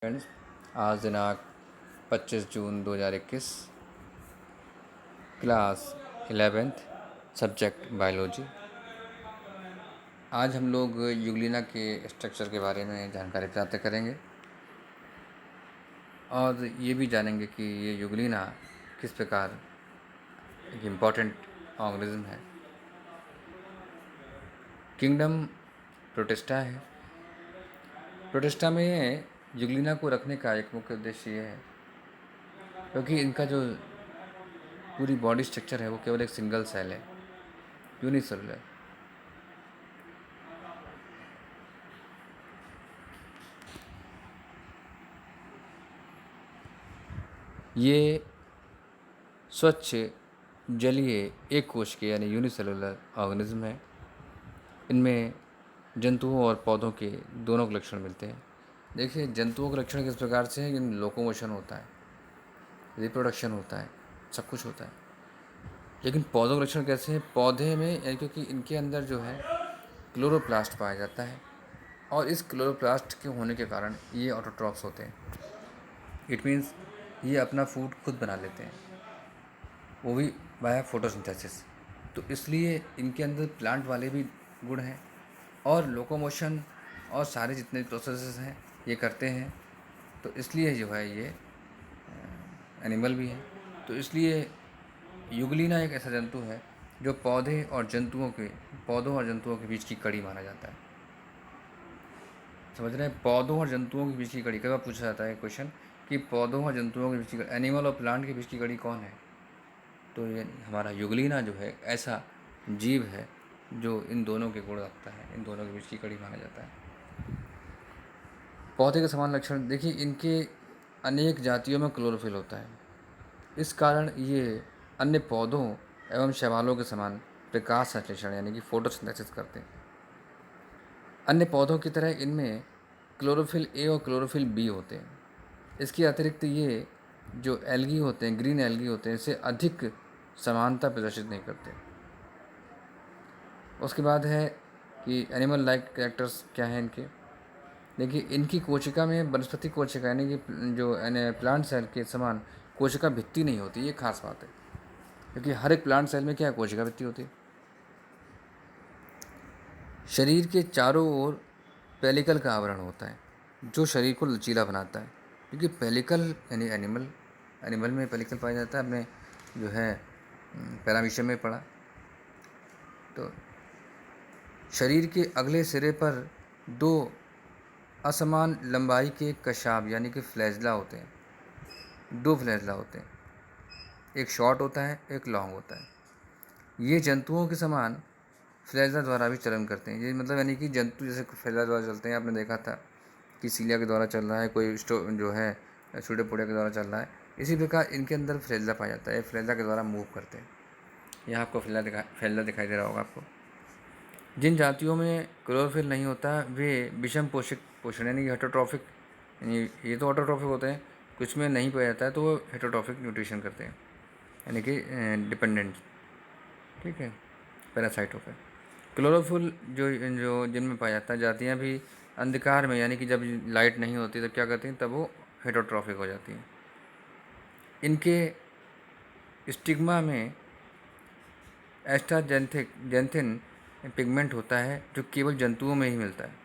Friends, आज दिनांक 25 जून 2021, class 11th, subject biology. आज हम लोग यूग्लिना के स्ट्रक्चर के बारे में जानकारी प्राप्त करेंगे और ये भी जानेंगे कि ये यूग्लिना किस प्रकार एक इम्पॉर्टेंट ऑर्गेनिज्म है। किंगडम प्रोटिस्टा है। प्रोटिस्टा में यूग्लिना को रखने का एक मुख्य उद्देश्य ये है क्योंकि इनका जो पूरी बॉडी स्ट्रक्चर है वो केवल एक सिंगल सेल है, यूनिसेलुलर। ये स्वच्छ जलीय एक कोश के यानी यूनिसेलुलर ऑर्गेनिज्म है। इनमें जंतुओं और पौधों के दोनों के लक्षण मिलते हैं। देखिए, जंतुओं के लक्षण किस प्रकार से हैं कि लोकोमोशन होता है, रिप्रोडक्शन होता है, सब कुछ होता है। लेकिन पौधों के लक्षण कैसे हैं? पौधे में क्योंकि इनके अंदर जो है क्लोरोप्लास्ट पाया जाता है और इस क्लोरोप्लास्ट के होने के कारण ये ऑटोट्रॉफ्स होते हैं। इट मीन्स ये अपना फूड खुद बना लेते हैं, वो भी बाय फोटोसिंथेसिस। तो इसलिए इनके अंदर प्लांट वाले भी गुण हैं और लोकोमोशन और सारे जितने प्रोसेसेस हैं ये करते हैं। तो इसलिए जो है ये एनिमल भी है। तो इसलिए यूग्लिना एक ऐसा जंतु है जो पौधों और जंतुओं के बीच की कड़ी माना जाता है। समझ रहे हैं? पौधों और जंतुओं के बीच की कड़ी। कई बार पूछा जाता है क्वेश्चन कि पौधों और जंतुओं के बीच की, एनिमल और प्लांट के बीच की कड़ी कौन है? तो ये हमारा यूग्लिना जो है ऐसा जीव है जो इन दोनों के गुण रखता है, इन दोनों के बीच की कड़ी माना जाता है। पौधे के समान लक्षण देखिए, इनके अनेक जातियों में क्लोरोफिल होता है। इस कारण ये अन्य पौधों एवं शैवालों के समान प्रकाश संश्लेषण यानी कि फोटोसिंथेसिस करते हैं। अन्य पौधों की तरह इनमें क्लोरोफिल ए और क्लोरोफिल बी होते हैं। इसके अतिरिक्त ये जो एल्गी होते हैं, ग्रीन एल्गी होते हैं, इससे अधिक समानता प्रदर्शित नहीं करते। उसके बाद है कि एनिमल लाइक कैरेक्टर्स क्या हैं इनके। देखिए, इनकी कोशिका में वनस्पति कोशिका यानी कि जो प्लांट सेल के समान कोशिका भित्ति नहीं होती। ये खास बात है क्योंकि हर एक प्लांट सेल में क्या है, कोशिका भित्ति होती है। शरीर के चारों ओर पेलिकल का आवरण होता है जो शरीर को लचीला बनाता है। क्योंकि पेलिकल यानी एनिमल में पेलिकल पाया जाता है। अपने जो है पैरामीशियम में पढ़ा। तो शरीर के अगले सिरे पर दो असमान लंबाई के कशाब यानी कि फ्लैजला होते हैं। दो फ्लैजला होते हैं, एक शॉर्ट होता है, एक लॉन्ग होता है। ये जंतुओं के समान फ्लैजला द्वारा भी चलन करते हैं। ये मतलब यानी कि जंतु जैसे फ्लैजला द्वारा चलते हैं। आपने देखा था कि सीलिया के द्वारा चल रहा है, कोई जो है सूडोपोडिया के द्वारा चल रहा है। इसी प्रकार इनके अंदर फ्लैजला पाया जाता है, फ्लैजला के द्वारा मूव करते हैं। यहाँ आपको फ्लैजला दिखाई दे रहा होगा आपको। जिन जातियों में क्लोरोफिल नहीं होता वे विषम पोषण यानी हेटरोट्रॉफिक, ये तो ऑटोट्रॉफिक होते हैं। कुछ में नहीं पाया जाता है तो वो हेटरोट्रॉफिक न्यूट्रिशन करते हैं यानी कि डिपेंडेंट, ठीक है, पैरासाइट होकर। क्लोरोफिल जो जिनमें पाया जाता है जातियाँ भी अंधकार में यानी कि जब लाइट नहीं होती तब क्या करती हैं, तब वो हेटरोट्रॉफिक हो जाती हैं। इनके स्टिग्मा में एस्ट्राजेंथिन पिगमेंट होता है जो केवल जंतुओं में ही मिलता है।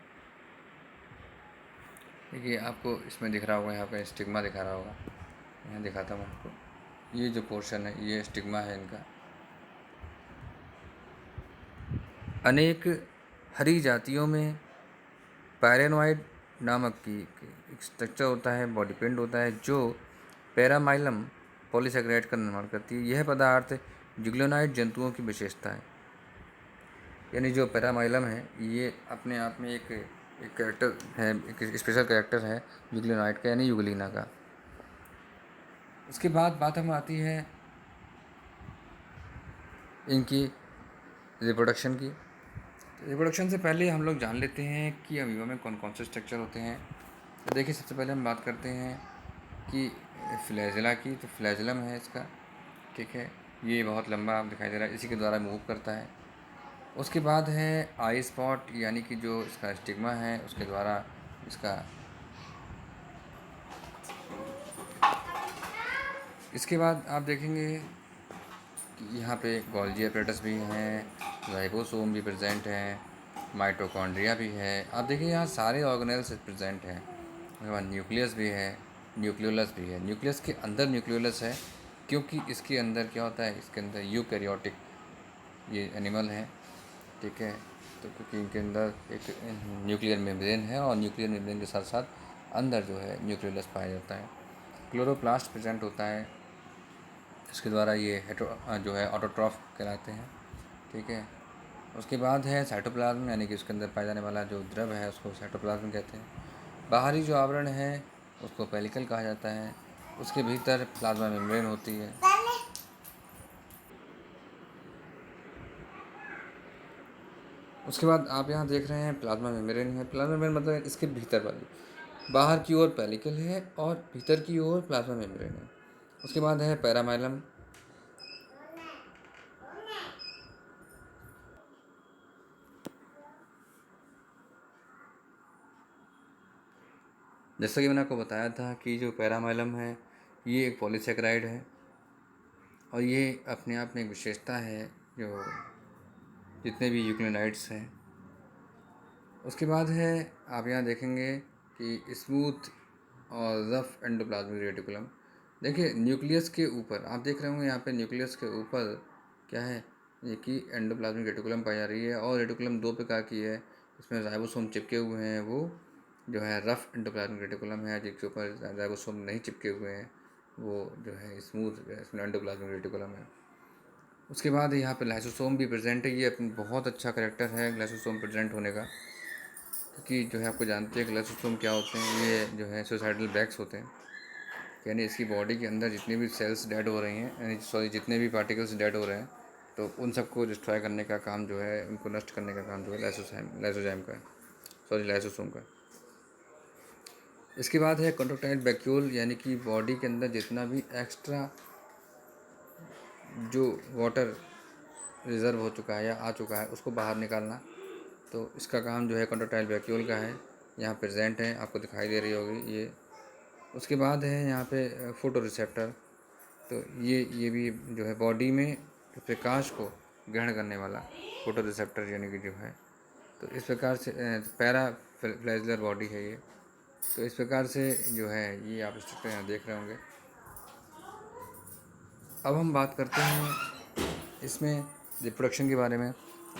देखिए, आपको इसमें दिख रहा होगा, यहाँ पे स्टिग्मा दिखा रहा होगा। यहाँ दिखाता हूँ आपको, ये जो पोर्शन है ये स्टिग्मा है इनका। अनेक हरी जातियों में पैरेनोइड नामक की एक स्ट्रक्चर होता है, बॉडी पेंट होता है जो पैरामाइलम पॉलीसेकेराइड का निर्माण करती है। यह पदार्थ यूग्लिनोइड जंतुओं की विशेषता है। यानी जो पैरामाइलम है ये अपने आप में एक कैरेक्टर है, एक स्पेशल कैरेक्टर है यूग्लिनोइड का यानी यूग्लिना का। उसके बाद बात हम आती है इनकी रिप्रोडक्शन की। रिप्रोडक्शन से पहले हम लोग जान लेते हैं कि अमीबा में कौन कौन से स्ट्रक्चर होते हैं। तो देखिए, सबसे पहले हम बात करते हैं कि फ्लैजेला की। तो फ्लैजेलम है इसका, ठीक है, ये बहुत लंबा आप दिखाई दे रहा है, इसी के द्वारा मूव करता है। उसके बाद है आई स्पॉट यानी कि जो इसका स्टिग्मा है उसके द्वारा इसका इसके बाद आप देखेंगे कि यहाँ पे गोल्जी एपरेटस भी हैं, राइबोसोम भी प्रेजेंट हैं, माइटोकॉन्ड्रिया भी है। आप देखिए यहाँ सारे ऑर्गेनेल्स प्रेजेंट हैं। उसके बाद न्यूक्लियस भी है, न्यूक्लियोलस भी है। न्यूक्लियस के अंदर न्यूक्लियोलस है क्योंकि इसके अंदर क्या होता है, इसके अंदर यूकैरियोटिक ये एनिमल है, ठीक है। तो क्योंकि इनके अंदर एक न्यूक्लियर मेम्ब्रेन है और न्यूक्लियर मेम्ब्रेन के साथ साथ अंदर जो है न्यूक्लियोलस पाया जाता है। क्लोरोप्लास्ट प्रेजेंट होता है, इसके द्वारा ये जो है ऑटोट्रॉफ कहलाते हैं, ठीक है। उसके बाद है साइटोप्लाज्म, यानी कि उसके अंदर पाया जाने वाला जो द्रव है उसको साइटोप्लाज्म कहते हैं। बाहरी जो आवरण है उसको पेलिकल कहा जाता है। उसके भीतर प्लाज्मा मेम्ब्रेन होती है। उसके बाद आप यहाँ देख रहे हैं प्लाज्मा मेम्ब्रेन है। प्लाज्मा मेम्ब्रेन मतलब इसके भीतर वाली, बाहर की ओर पेलिकल है और भीतर की ओर प्लाज्मा मेम्ब्रेन है। उसके बाद है पैरामाइलम। जैसा कि मैंने आपको बताया था कि जो पैरामाइलम है ये एक पॉलीसेकेराइड है और ये अपने आप में एक विशेषता है जो जितने भी यूक्लियोनाइड्स हैं। उसके बाद है आप यहाँ देखेंगे कि स्मूथ और रफ एंडोप्लाज्मिक रेटिकुलम। देखिए न्यूक्लियस के ऊपर आप देख रहे होंगे, यहाँ पे न्यूक्लियस के ऊपर क्या है, ये कि एंडोप्लाज्मिक रेटिकुलम पाई जा रही है और रेटिकुलम दो प्रकार की है। इसमें राइबोसोम चिपके हुए हैं, वो जो है रफ एंडोप्लाज्मिक रेटिकुलम है। जिसके ऊपर राइबोसोम नहीं चिपके हुए हैं वो जो है स्मूथ एंडोप्लाज्मिक रेटिकुलम है। उसके बाद यहाँ पे लाइसोसोम भी प्रेजेंट है। ये अपनी बहुत अच्छा करेक्टर है लाइसोसोम प्रेजेंट होने का, क्योंकि जो है आपको जानते हैं कि लाइसोसोम क्या होते हैं। ये जो है सुसाइडल बैग्स होते हैं, यानी इसकी बॉडी के अंदर जितनी भी सेल्स डेड हो रही हैं, यानी सॉरी जितने भी पार्टिकल्स डेड हो रहे हैं, तो उन सबको डिस्ट्रॉय करने का काम जो है, उनको नष्ट करने का काम जो है लाइसोजाइम का है, सॉरी लाइसोसोम का। इसके बाद है कॉन्ट्रैक्टाइल वैक्यूल, यानी कि बॉडी के अंदर जितना भी एक्स्ट्रा जो वाटर रिज़र्व हो चुका है या आ चुका है उसको बाहर निकालना, तो इसका काम जो है कॉन्ट्रैक्टाइल वैक्यूल का है। यहाँ प्रेजेंट है, आपको दिखाई दे रही होगी ये। उसके बाद है यहाँ पे फोटो रिसेप्टर। तो ये भी जो है बॉडी में प्रकाश को ग्रहण करने वाला फोटो रिसेप्टर यानी कि जो है, तो इस प्रकार से पैरा फ्लैजलर बॉडी है ये। तो इस प्रकार से जो है ये आप स्ट्रक्चर यहाँ देख रहे होंगे। अब हम बात करते हैं इसमें रिप्रोडक्शन के बारे में।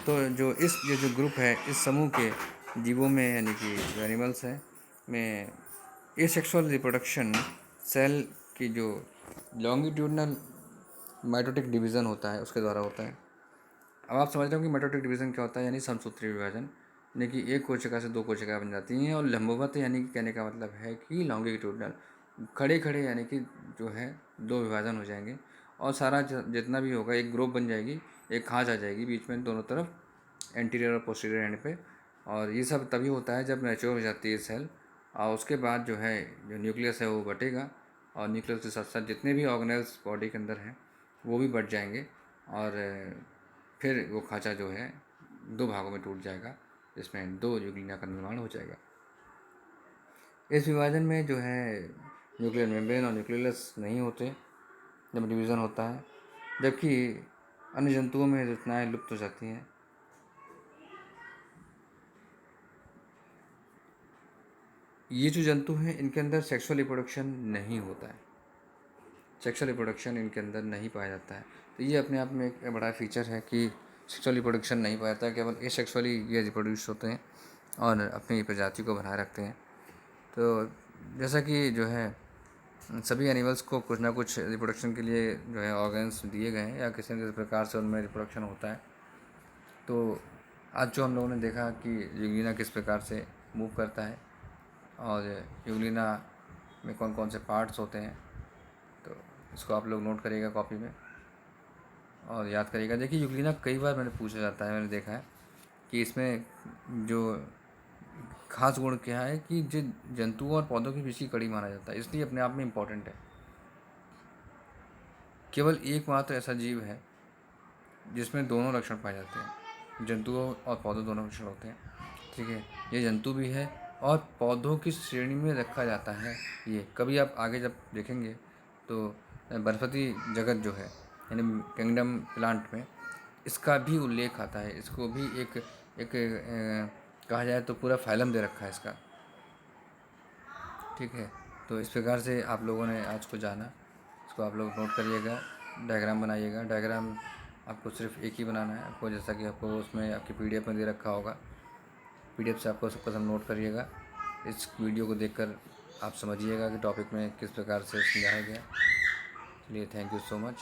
तो जो ये जो ग्रुप है, इस समूह के जीवों में यानी कि जो एनिमल्स हैं में एसेक्सुअल रिप्रोडक्शन सेल की जो लॉन्गिट्यूडनल माइटोटिक डिवीज़न होता है उसके द्वारा होता है। अब आप समझ रहे हो कि माइटोटिक डिवीज़न क्या होता है, यानी समसूत्री विभाजन, यानी कि एक कोशिका से दो कोशिका बन जाती हैं। और लंबवत यानी कि कहने का मतलब है कि लॉन्गिट्यूडनल, खड़े खड़े यानी कि जो है दो विभाजन हो जाएंगे और सारा जितना भी होगा एक ग्रुप बन जाएगी, एक खाँच आ जाएगी बीच में दोनों तरफ एंटीरियर और पोस्टीरियर एंड पे। और ये सब तभी होता है जब मैच्योर हो जाती है सेल, और उसके बाद जो है जो न्यूक्लियस है वो बटेगा और न्यूक्लियस के साथ साथ जितने भी ऑर्गेनेल्स बॉडी के अंदर हैं वो भी बढ़ जाएंगे और फिर वो खाँचा जो है दो भागों में टूट जाएगा, जिसमें दो यूग्लिया का निर्माण हो जाएगा। इस विभाजन में जो है न्यूक्लियर मेम्ब्रेन और न्यूक्लियस नहीं होते जब डिवीज़न होता है, जबकि अन्य जंतुओं में रचनाएं लुप्त हो जाती हैं। ये जो जंतु हैं इनके अंदर सेक्सुअल रिप्रोडक्शन नहीं होता है, सेक्सुअल रिप्रोडक्शन इनके अंदर नहीं पाया जाता है। तो ये अपने आप में एक बड़ा फीचर है कि सेक्सुअल रिप्रोडक्शन नहीं पाया जाता है, केवल एसेक्सुअली ये रिप्रोड्यूस होते हैं और अपनी प्रजाति को बनाए रखते हैं। तो जैसा कि जो है सभी एनिमल्स को कुछ ना कुछ रिप्रोडक्शन के लिए जो है ऑर्गन्स दिए गए हैं या किसी न किसी प्रकार से उनमें रिप्रोडक्शन होता है। तो आज जो हम लोगों ने देखा कि यूग्लिना किस प्रकार से मूव करता है और यूग्लिना में कौन कौन से पार्ट्स होते हैं, तो इसको आप लोग नोट करिएगा कॉपी में और याद करिएगा। देखिए यूग्लिना कई बार मैंने पूछा जाता है, मैंने देखा है कि इसमें जो खास गुण क्या है कि जो जंतुओं और पौधों के बीच की कड़ी माना जाता है, इसलिए अपने आप में इम्पॉर्टेंट है। केवल एकमात्र ऐसा जीव है जिसमें दोनों लक्षण पाए जाते हैं, जंतुओं और पौधों दोनों लक्षण होते हैं, ठीक है। ये जंतु भी है और पौधों की श्रेणी में रखा जाता है। ये कभी आप आगे जब देखेंगे तो वनस्पति जगत जो है यानी किंगडम प्लांट में इसका भी उल्लेख आता है। इसको भी एक कहा जाए तो पूरा फाइलम दे रखा है इसका। ठीक है, तो इस प्रकार से आप लोगों ने आज को जाना, इसको आप लोग नोट करिएगा, डायग्राम बनाइएगा। डायग्राम आपको सिर्फ एक ही बनाना है आपको, जैसा कि आपको उसमें आपकी पीडीएफ में दे रखा होगा। पीडीएफ से आपको सब सब नोट करिएगा। इस वीडियो को देखकर आप समझिएगा कि टॉपिक में किस प्रकार से समझाया गया। चलिए, थैंक यू सो मच।